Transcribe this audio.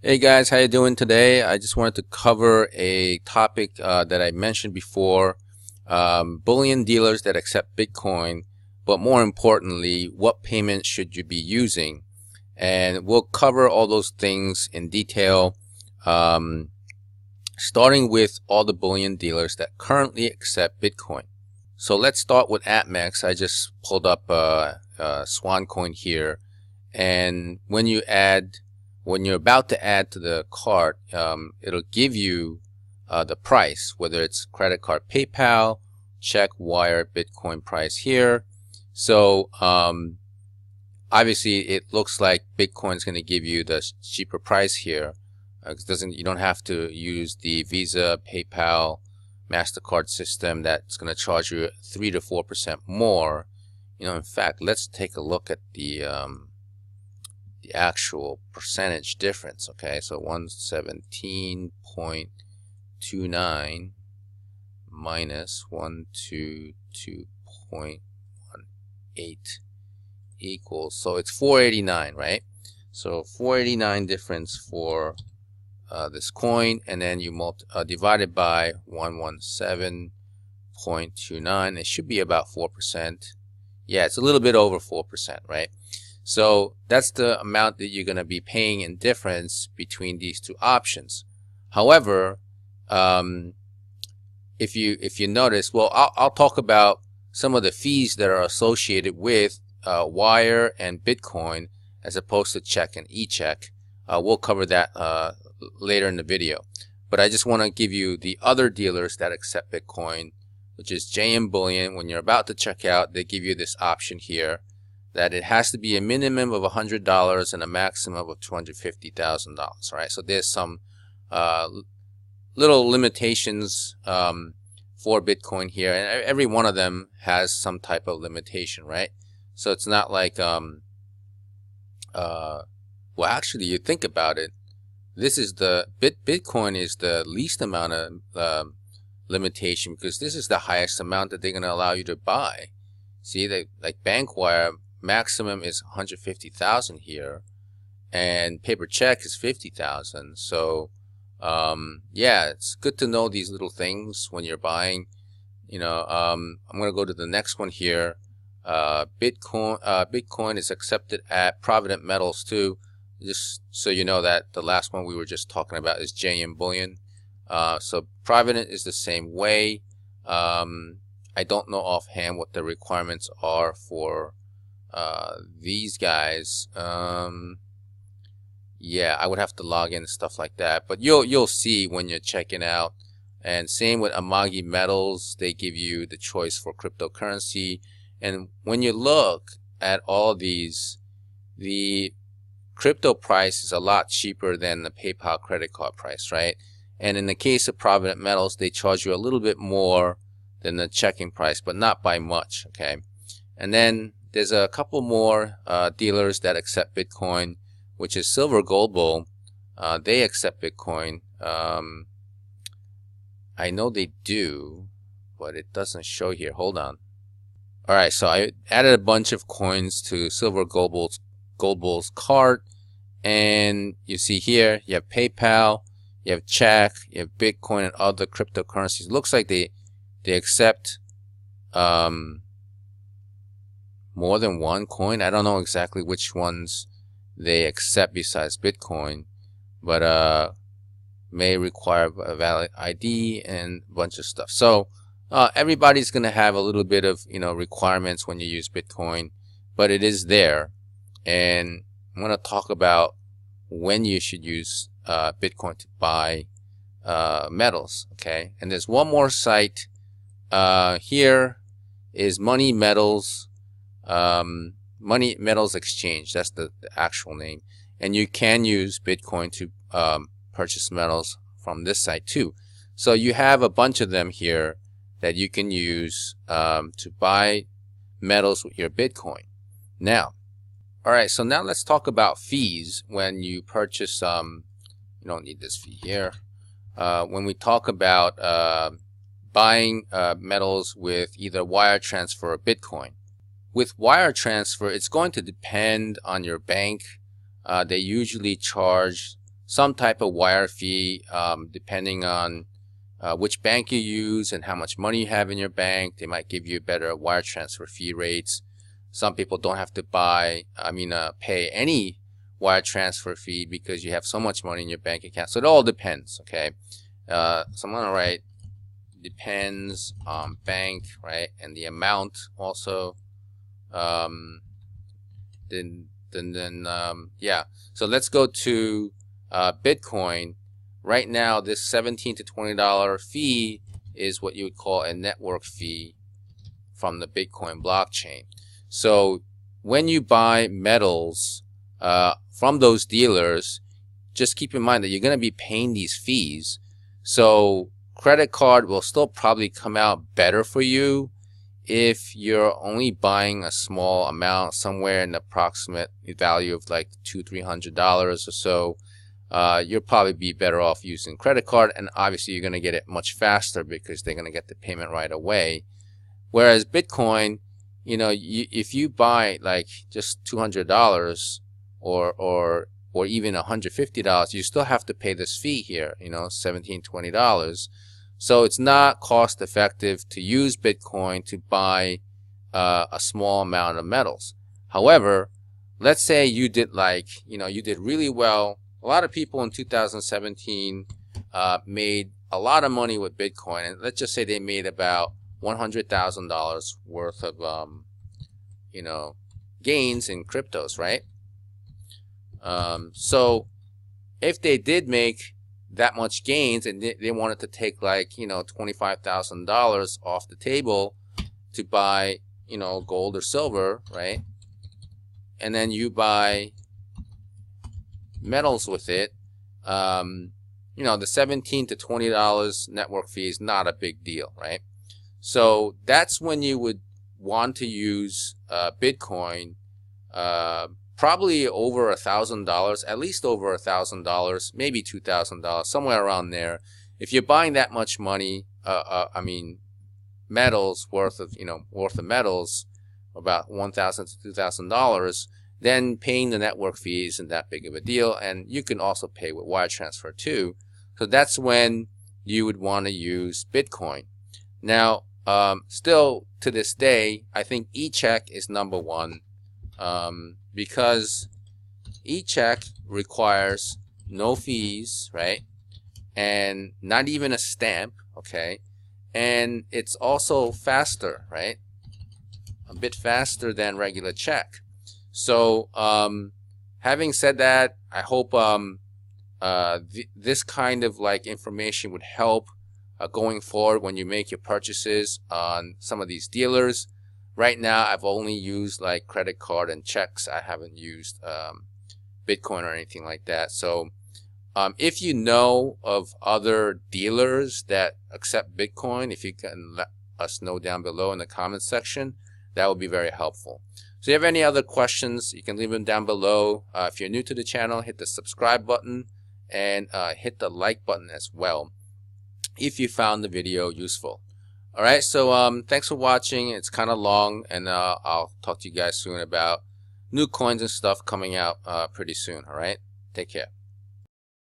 Hey guys, how you doing today? I just wanted to cover a topic that I mentioned before, bullion dealers that accept Bitcoin, but more importantly, what payments should you be using? And we'll cover all those things in detail, starting with all the bullion dealers that currently accept Bitcoin. So let's start with Apmex. I just pulled up Swan Coin here, and when you're about to add to the cart, it'll give you the price, whether it's credit card, PayPal, check, wire, Bitcoin price here. So obviously it looks like Bitcoin's going to give you the cheaper price here. You don't have to use the Visa, PayPal, MasterCard system that's going to charge you 3 to 4% more. In fact, let's take a look at the actual percentage difference. Okay, so 117.29 minus 122.18 equals, so it's 489, right? So 489 difference for this coin, and then you divide it by 117.29. It should be about 4%. Yeah, it's a little bit over 4%, right? So that's the amount that you're going to be paying in difference between these two options. However, if you notice, well, I'll talk about some of the fees that are associated with wire and Bitcoin as opposed to check and e-check. We'll cover that later in the video. But I just want to give you the other dealers that accept Bitcoin, which is JM Bullion. When you're about to check out, they give you this option here, that it has to be a minimum of $100 and a maximum of $250,000, right? So there's some little limitations for Bitcoin here, and every one of them has some type of limitation, right? So it's not like, well, actually, you think about it, this is Bitcoin is the least amount of limitation, because this is the highest amount that they're going to allow you to buy. See, like bank wire, maximum is 150,000 here, and paper check is 50,000. So yeah, it's good to know these little things when you're buying. I'm going to go to the next one here. Bitcoin is accepted at Provident Metals too, just so you know that the last one we were just talking about is JM Bullion. So Provident is the same way. I don't know offhand what the requirements are for these guys. Yeah, I would have to log in and stuff like that, but you'll see when you're checking out. And same with Amagi Metals, they give you the choice for cryptocurrency. And when you look at all these, the crypto price is a lot cheaper than the PayPal credit card price, right? And in the case of Provident Metals, they charge you a little bit more than the checking price, but not by much. Okay, and then there's a couple more dealers that accept Bitcoin, which is Silver Gold Bull. They accept Bitcoin. I know they do, but it doesn't show here. Hold on. All right, so I added a bunch of coins to Silver Gold Bull's cart, and you see here you have PayPal, you have check, you have Bitcoin, and other cryptocurrencies. It looks like they accept more than one coin. I don't know exactly which ones they accept besides Bitcoin, but may require a valid ID and a bunch of stuff. So everybody's going to have a little bit of requirements when you use Bitcoin, but it is there. And I'm going to talk about when you should use Bitcoin to buy metals. Okay, and there's one more site here is Money Metals. Money Metals Exchange, that's the actual name, and you can use Bitcoin to purchase metals from this site too. So you have a bunch of them here that you can use to buy metals with your Bitcoin. Now, all right, so now let's talk about fees when you purchase. You don't need this fee here. When we talk about buying metals with either wire transfer or Bitcoin. With wire transfer, it's going to depend on your bank. They usually charge some type of wire fee, depending on which bank you use and how much money you have in your bank. They might give you better wire transfer fee rates. Some people don't have to pay any wire transfer fee because you have so much money in your bank account. So it all depends, okay? So I'm going to write depends on bank, right? And the amount also. Yeah. So let's go to Bitcoin. Right now, this $17 to $20 fee is what you would call a network fee from the Bitcoin blockchain. So when you buy metals from those dealers, just keep in mind that you're going to be paying these fees. So credit card will still probably come out better for you if you're only buying a small amount, somewhere in the approximate value of like $200–300 or so. You'll probably be better off using credit card, and obviously you're going to get it much faster because they're going to get the payment right away. Whereas Bitcoin, you know, if you buy like just $200 or even $150, you still have to pay this fee here, you know, $17–20. So it's not cost effective to use Bitcoin to buy a small amount of metals. However, let's say you did you did really well. A lot of people in 2017 made a lot of money with Bitcoin, and let's just say they made about $100,000 worth of gains in cryptos, right? So if they did make that much gains and they wanted to take $25,000 off the table to buy gold or silver, right? And then you buy metals with it, the $17 to $20 network fee is not a big deal, right? So that's when you would want to use Bitcoin, probably over $1,000, at least over $1,000, maybe $2,000, somewhere around there. If you're buying that much money, metals worth of metals, about $1,000 to $2,000, then paying the network fee isn't that big of a deal, and you can also pay with wire transfer too. So that's when you would want to use Bitcoin. Now, still to this day, I think e-check is number one, because e-check requires no fees, right? And not even a stamp, okay? And it's also faster, right? A bit faster than regular check. So having said that, I hope this kind of information would help going forward when you make your purchases on some of these dealers. Right now, I've only used credit card and checks. I haven't used Bitcoin or anything like that. So if you know of other dealers that accept Bitcoin, if you can let us know down below in the comments section, that would be very helpful. So if you have any other questions, you can leave them down below. If you're new to the channel, hit the subscribe button and hit the like button as well if you found the video useful. Alright, so thanks for watching. It's kind of long, and I'll talk to you guys soon about new coins and stuff coming out pretty soon. Alright, take care.